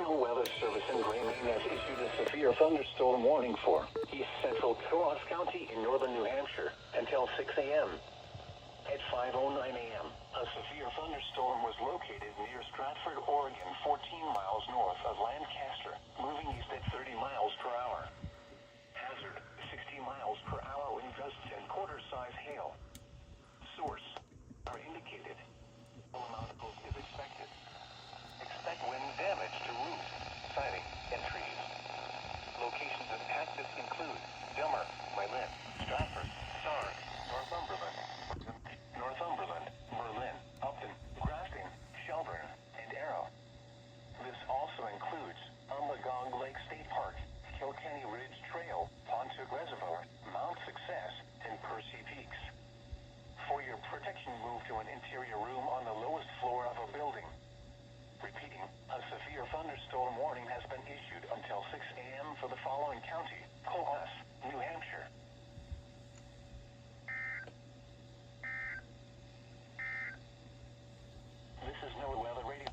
National Weather Service in Maine has issued a severe thunderstorm warning for east central Coos County in northern New Hampshire until 6 a.m. At 5:09 a.m., a severe thunderstorm was located near Stratford, Oregon, 14 miles north of Lancaster, moving east at 30 miles per hour. Hazard, 60 miles per hour wind gusts and quarter-size hail. Source are indicated. Full amount of is expected. Expect wind damage to roofs, siding, and trees. Locations impacted include Dummer, Mylin, Stratford, Sark, Northumberland, Berlin, Upton, Grafton, Shelburne, and Arrow. This also includes Umbagong Lake State Park, Kilkenny Ridge Trail, Pontoon Reservoir, Mount Success, and Percy Peaks. For your protection, move to an interior room on the lowest floor of a building. Repeating, a severe thunderstorm warning has been issued until 6 a.m. for the following county: Coos, New Hampshire. This is no weather radio.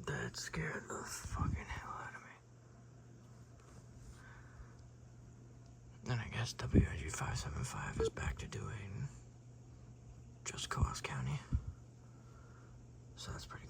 That scared the fucking hell out of me. And I guess WIG 575 is back to doing just Coos County. So that's pretty cool.